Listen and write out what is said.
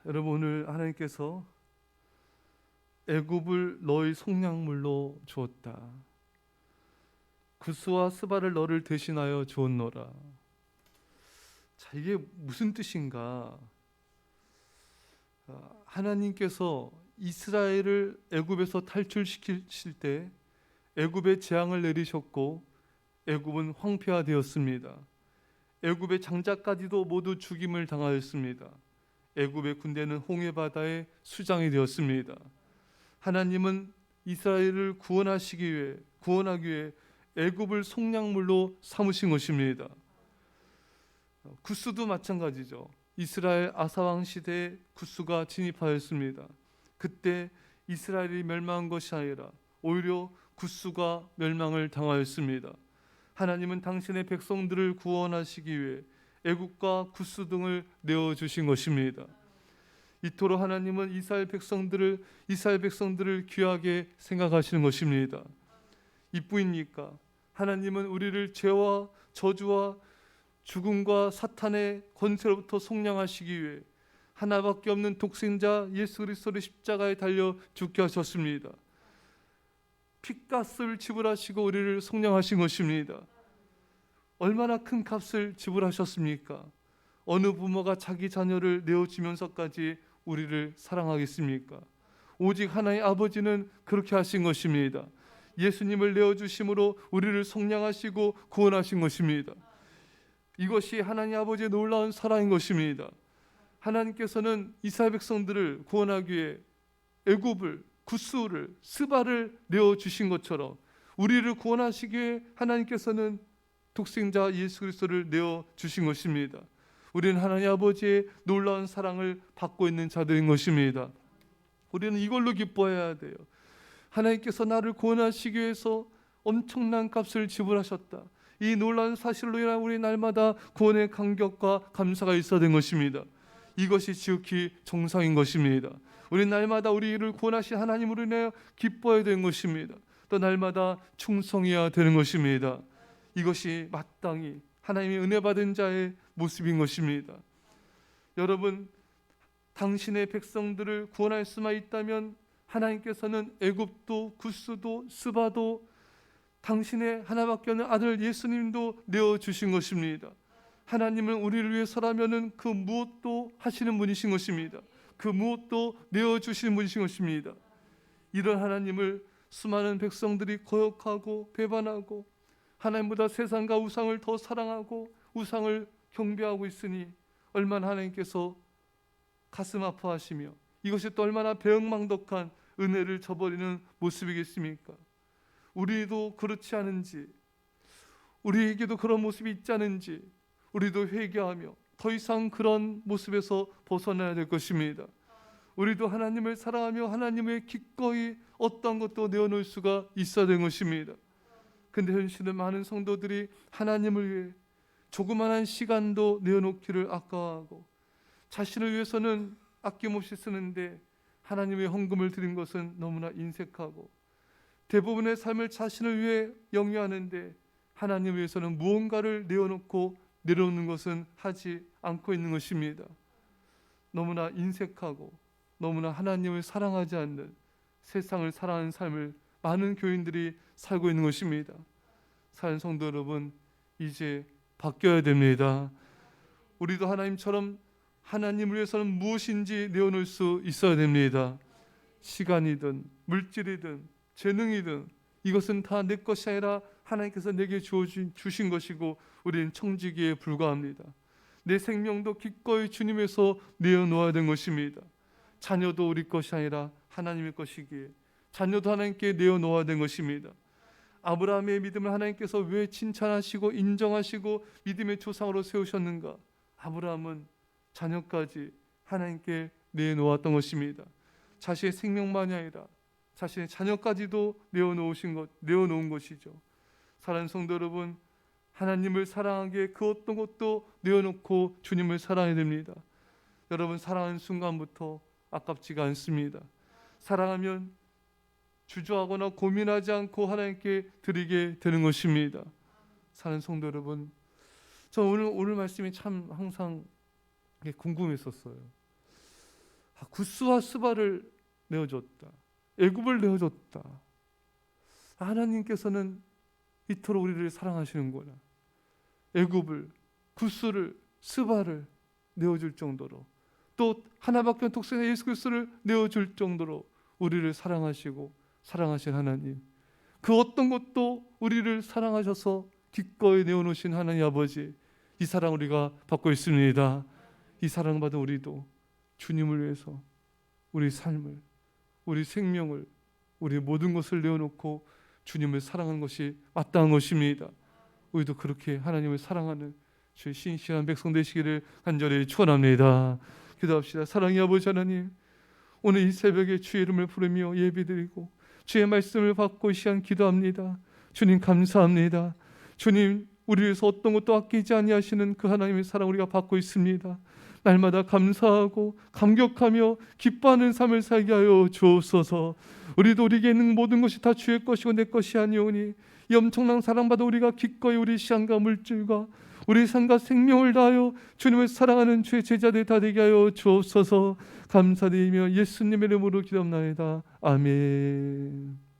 여러분, 오늘 하나님께서 애굽을 너희 속량물로 주었다. 구스와 스바를 너를 대신하여 주었노라. 자, 이게 무슨 뜻인가? 하나님께서 이스라엘을 애굽에서 탈출시키실 때 애굽에 재앙을 내리셨고 애굽은 황폐화되었습니다. 애굽의 장자까지도 모두 죽임을 당하였습니다. 애굽의 군대는 홍해 수장이 되었습니다. 하나님은 이스라엘을 구원하기 위해 애굽을 속량물로 삼으신 것입니다. 구스도 마찬가지죠. 이스라엘 아사왕 시대에 구스가 진입하였습니다. 그때 이스라엘이 멸망한 것이 아니라 오히려 구스가 멸망을 당하였습니다. 하나님은 당신의 백성들을 구원하시기 위해 애굽과 구스 등을 내어 주신 것입니다. 이토록 하나님은 이스라엘 백성들을 귀하게 생각하시는 것입니다. 이뿐입니까? 하나님은 우리를 죄와 저주와 죽음과 사탄의 권세로부터 속량하시기 위해 하나밖에 없는 독생자 예수 그리스도를 십자가에 달려 죽게 하셨습니다. 핏값을 지불하시고 우리를 속량하신 것입니다. 얼마나 큰 값을 지불하셨습니까? 어느 부모가 자기 자녀를 내어주면서까지 우리를 사랑하겠습니까? 오직 하나의 아버지는 그렇게 하신 것입니다. 예수님을 내어주심으로 우리를 속량하시고 구원하신 것입니다. 이것이 하나님 아버지의 놀라운 사랑인 것입니다. 하나님께서는 이스라엘 백성들을 구원하기 위해 애굽을, 구스를, 스바를 내어주신 것처럼 우리를 구원하시기 위해 하나님께서는 독생자 예수 그리스도를 내어주신 것입니다. 우리는 하나님 아버지의 놀라운 사랑을 받고 있는 자들인 것입니다. 우리는 이걸로 기뻐해야 돼요. 하나님께서 나를 구원하시기 위해서 엄청난 값을 지불하셨다. 이 놀라운 사실로 인하여 우리 날마다 구원의 감격과 감사가 있어야 되는 것입니다. 이것이 지극히 정상인 것입니다. 우리 날마다 우리를 구원하신 하나님으로 인하여 기뻐해야 되는 것입니다. 또 날마다 충성해야 되는 것입니다. 이것이 마땅히 하나님의 은혜 받은 자의 모습인 것입니다. 여러분, 당신의 백성들을 구원할 수만 있다면 하나님께서는 애굽도 구스도 스바도 당신의 하나밖에 없는 아들 예수님도 내어주신 것입니다. 하나님은 우리를 위해서라면 그 무엇도 하시는 분이신 것입니다. 그 무엇도 내어주시는 분이신 것입니다. 이런 하나님을 수많은 백성들이 거역하고 배반하고 하나님보다 세상과 우상을 더 사랑하고 우상을 경배하고 있으니 얼마나 하나님께서 가슴 아파하시며 이것이 또 얼마나 배은망덕한 은혜를 저버리는 모습이겠습니까? 우리도 그렇지 않은지, 우리에게도 그런 모습이 있지 않은지 우리도 회개하며 더 이상 그런 모습에서 벗어나야 될 것입니다. 우리도 하나님을 사랑하며 하나님의 기꺼이 어떤 것도 내어놓을 수가 있어야 되는 것입니다. 근데 현실은 많은 성도들이 하나님을 위해 조그만한 시간도 내어놓기를 아까워하고 자신을 위해서는 아낌없이 쓰는데 하나님의 헌금을 드린 것은 너무나 인색하고 대부분의 삶을 자신을 위해 영위하는데 하나님을 위해서는 무언가를 내어놓고 내려놓는 것은 하지 않고 있는 것입니다. 너무나 인색하고 너무나 하나님을 사랑하지 않는 세상을 사랑하는 삶을 많은 교인들이 살고 있는 것입니다. 사랑하는 성도 여러분, 이제 바뀌어야 됩니다. 우리도 하나님처럼 하나님을 위해서는 무엇인지 내어놓을 수 있어야 됩니다. 시간이든 물질이든 재능이든 이것은 다 내 것이 아니라 하나님께서 내게 주신 것이고 우리는 청지기에 불과합니다. 내 생명도 기꺼이 주님에서 내어놓아야 되는 것입니다. 자녀도 우리 것이 아니라 하나님의 것이기에 자녀도 하나님께 내어놓아야 되는 것입니다. 아브라함의 믿음을 하나님께서 왜 칭찬하시고 인정하시고 믿음의 조상으로 세우셨는가? 아브라함은 자녀까지 하나님께 내놓았던 것입니다. 자신의 생명만이 아니라 자신의 자녀까지도 내어놓은 것이죠. 사랑하는 성도 여러분, 하나님을 사랑하기에 그 어떤 것도 내어놓고 주님을 사랑해야 됩니다. 여러분, 사랑하는 순간부터 아깝지가 않습니다. 사랑하면 주저하거나 고민하지 않고 하나님께 드리게 되는 것입니다. 사랑하는 성도 여러분, 저 오늘 말씀이 참 항상 궁금했었어요. 구스와 스바를 내어줬다. 애굽을 내어줬다. 하나님께서는 이토록 우리를 사랑하시는구나. 애굽을, 구스를, 스바를 내어줄 정도로, 또 하나밖에 없는 독생자 예수 그리스도를 내어줄 정도로 우리를 사랑하시고 사랑하신 하나님, 그 어떤 것도 우리를 사랑하셔서 기꺼이 내어놓으신 하나님 아버지, 이 사랑 우리가 받고 있습니다. 이 사랑받은 우리도 주님을 위해서 우리 삶을, 우리 생명을, 우리 모든 것을 내어놓고 주님을 사랑하는 것이 마땅한 것입니다. 우리도 그렇게 하나님을 사랑하는 주의 신실한 백성 되시기를 간절히 축원합니다. 기도합시다. 사랑의 아버지 하나님, 오늘 이 새벽에 주의 이름을 부르며 예배드리고 주의 말씀을 받고 이 시간 기도합니다. 주님 감사합니다. 주님, 우리 위해서 어떤 것도 아끼지 아니하시는 그 하나님의 사랑 우리가 받고 있습니다. 날마다 감사하고 감격하며 기뻐하는 삶을 살게 하여 주옵소서. 우리도 우리에게 있는 모든 것이 다 주의 것이고 내 것이 아니오니 이 엄청난 사랑받아 우리가 기꺼이 우리 시간과 물질과 우리 삶과 생명을 다하여 주님을 사랑하는 주의 제자들 다 되게 하여 주옵소서. 감사드리며 예수님의 이름으로 기도합나이다. 아멘.